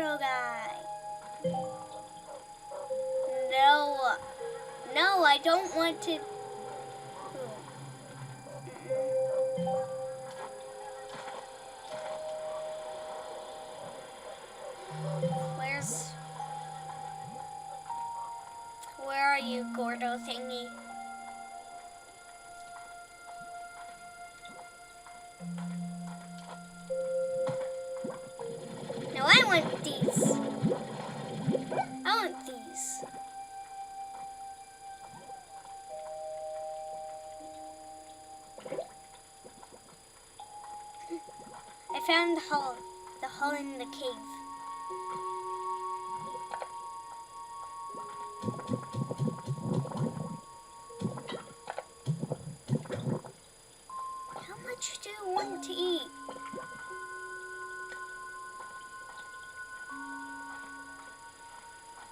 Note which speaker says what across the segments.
Speaker 1: Gordo guy. No. No, I don't want to. Where are you, Gordo thingy? No, I want these. I want these. I found the hole in the cave. How much do you want to eat?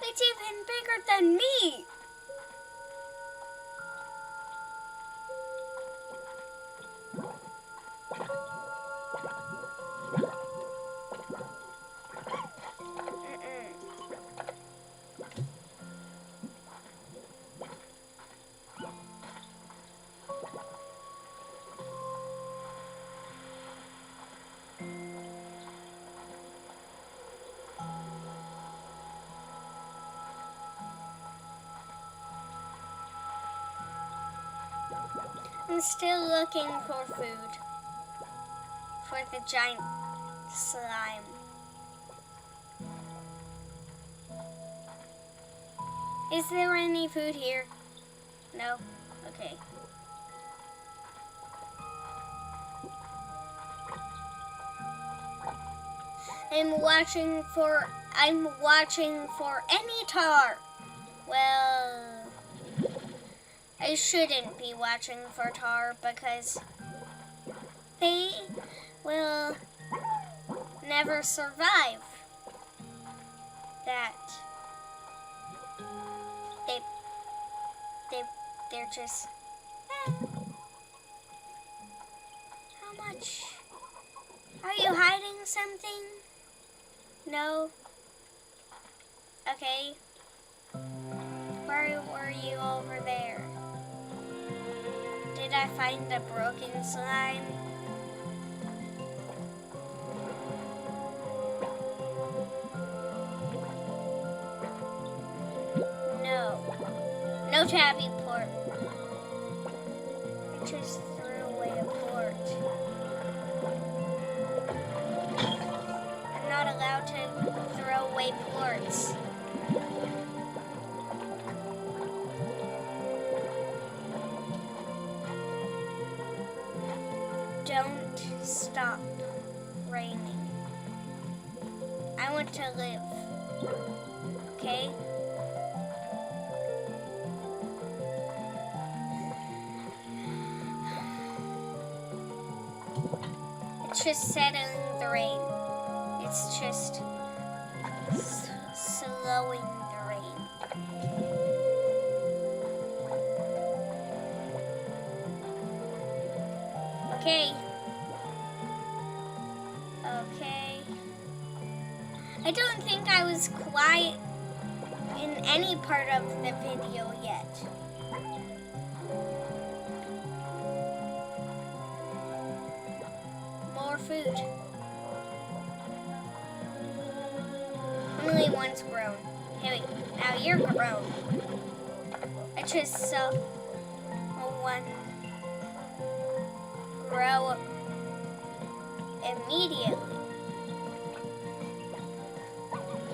Speaker 1: It's even bigger than me. I'm still looking for food for the giant slime. Is there any food here? No? Okay. I'm watching for any tar. Well, I shouldn't be watching for tar because they will never survive that. They're just, how much? Are you hiding something? No? Okay. Where were you over there? Did I find a broken slime? No. No tabby port. I just threw away a port. I'm not allowed to throw away ports. Don't stop raining. I want to live. Okay? It's just settling the rain. It's just slowing the rain. Okay. Okay. I don't think I was quiet in any part of the video yet. More food. Only one's grown. Hey, wait, now you're grown. I just saw one grow immediately.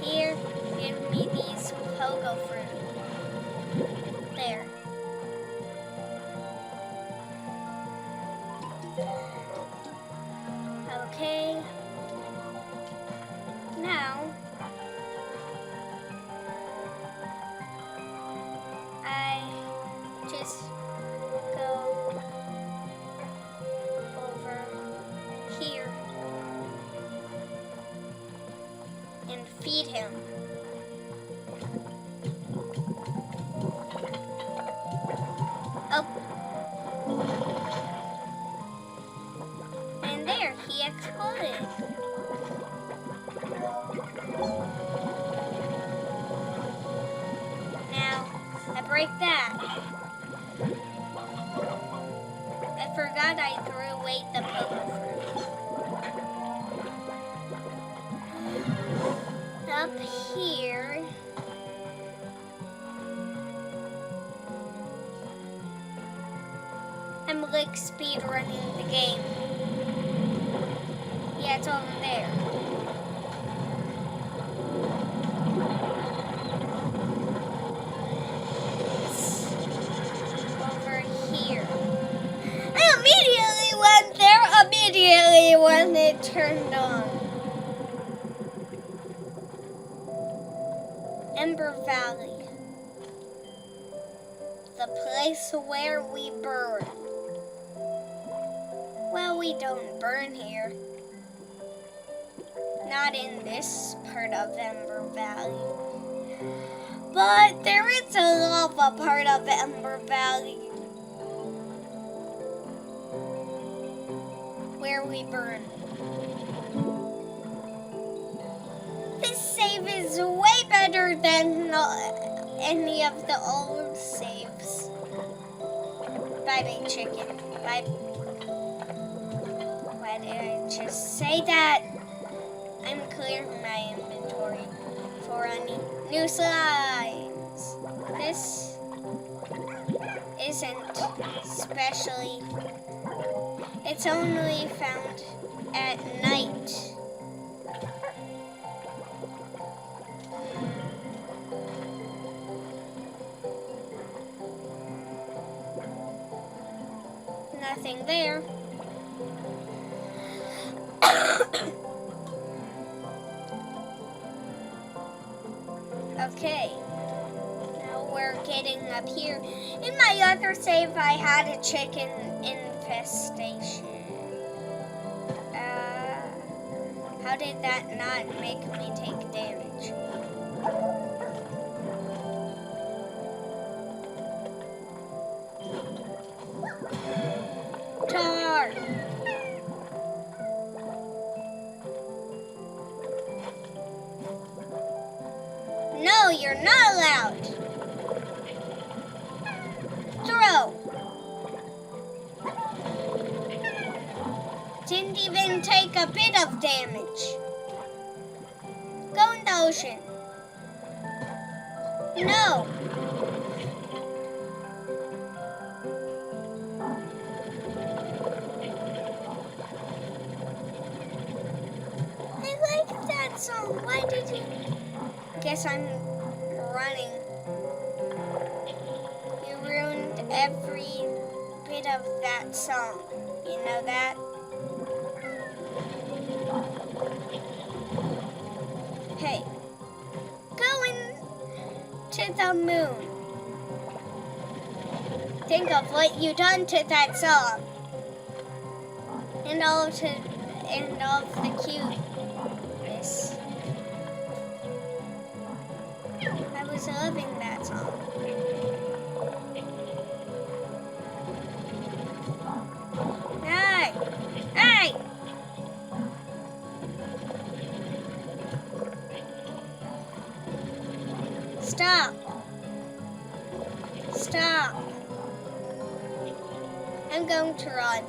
Speaker 1: Here, give me these pogo fruit. There. Okay. Now, I just go over here and feed him. Oh. And there, he exploded. break that. I forgot I threw away the poker fruit. Up here. I'm like speed running the game. Yeah, it's over there. Immediately when it turned on. Ember Valley. The place where we burn. Well, we don't burn here. Not in this part of Ember Valley. But there is a lava part of Ember Valley. Where we burn. This save is way better than any of the old saves. Bye, big chicken. Bye. Why did I just say that? I'm clearing my inventory for any new slides. This isn't especially. It's only found at night. Nothing there. Okay. Now we're getting up here. In my other save, I had a chicken infestation. How did that not make me take damage? Tar! No, you're not allowed. Throw. Didn't even take a bit of damage. Go in the ocean. No. I like that song. Why did you? Guess I'm running. You ruined every bit of that song. You know that? Hey, going to the moon. Think of what you done to that song. And all of the cuteness. I was loving that song. Hey! Hey! Stop. Stop. I'm going to run.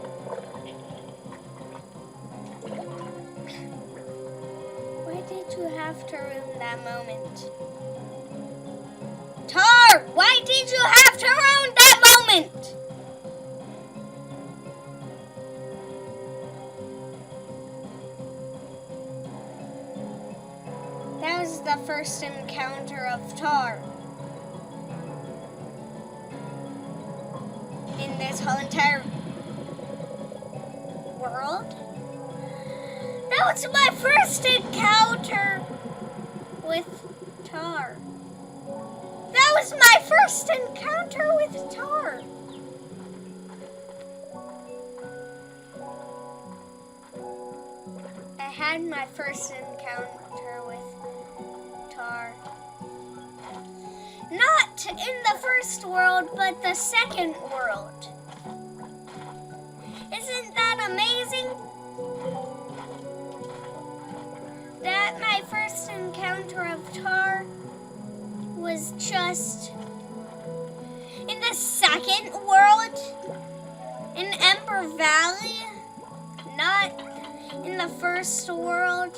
Speaker 1: Why did you have to ruin that moment? Tar! Why did you have to ruin that moment? That was the first encounter of Tar. In this whole entire world? That was my first encounter with Tar. That was my first encounter with Tar. I had my first encounter with Tar. Not in the first world, but the second world. Isn't that amazing? That my first encounter of Tar was just second world in Ember Valley, not in the first world.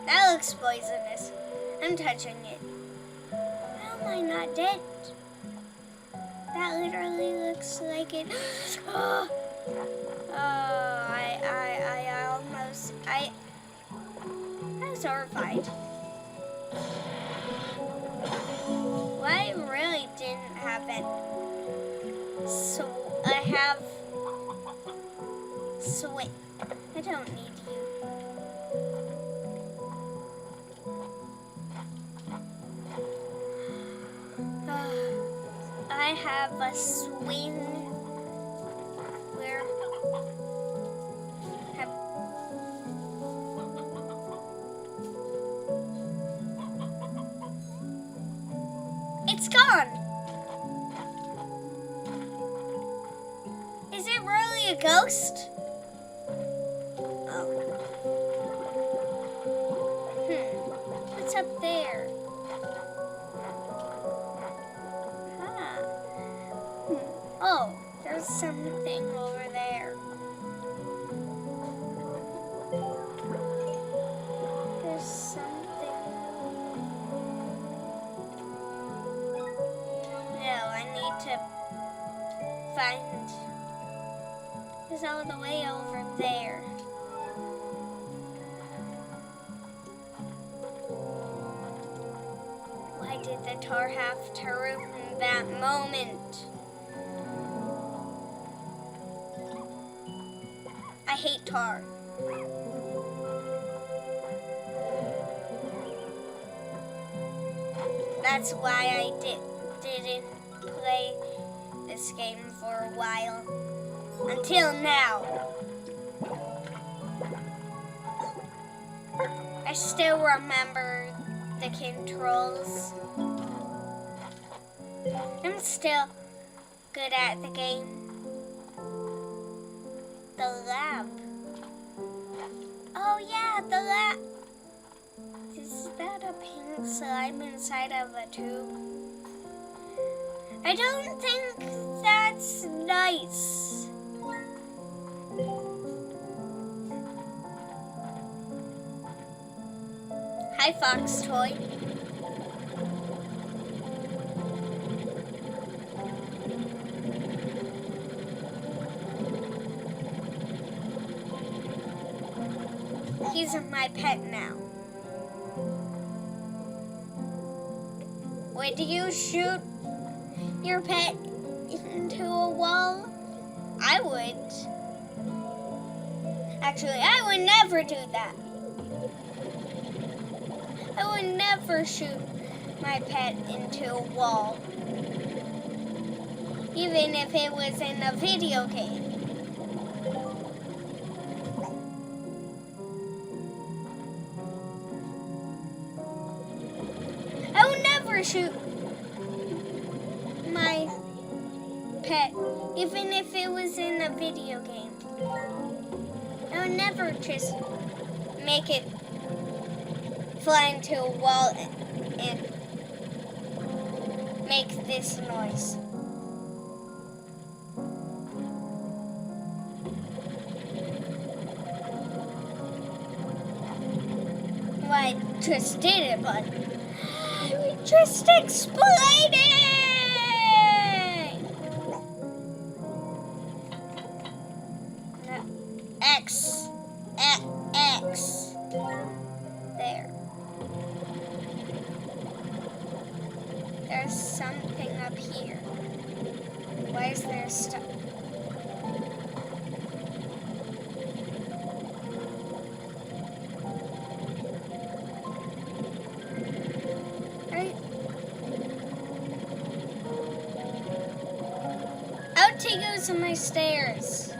Speaker 1: That looks poisonous. I'm touching it. How am I not dead? That literally looks like it. Oh, I was horrified. Well, I really didn't have it. So I have sweat. I don't need you. I have a swing where it's gone. Is it really a ghost? Oh. What's up there? Oh, there's something over there. There's something. No, I need to find. It's all the way over there. Why did the tar have to ruin that moment? I hate tar. That's why I didn't play this game for a while. Until now. I still remember the controls. I'm still good at the game. The lab. Oh yeah, the lab. Is that a pink slime inside of a tube? I don't think that's nice. Hi, Fox Toy. He's my pet now. Would you shoot your pet into a wall? I would. Actually, I would never do that. I would never shoot my pet into a wall. Even if it was in a video game. I would never shoot my pet, even if it was in a video game. I would never just make it fly into a wall and make this noise. Well, I just did it, but we just exploded! X. There. There's something up here. Why is there stuff? I'll take those on my stairs.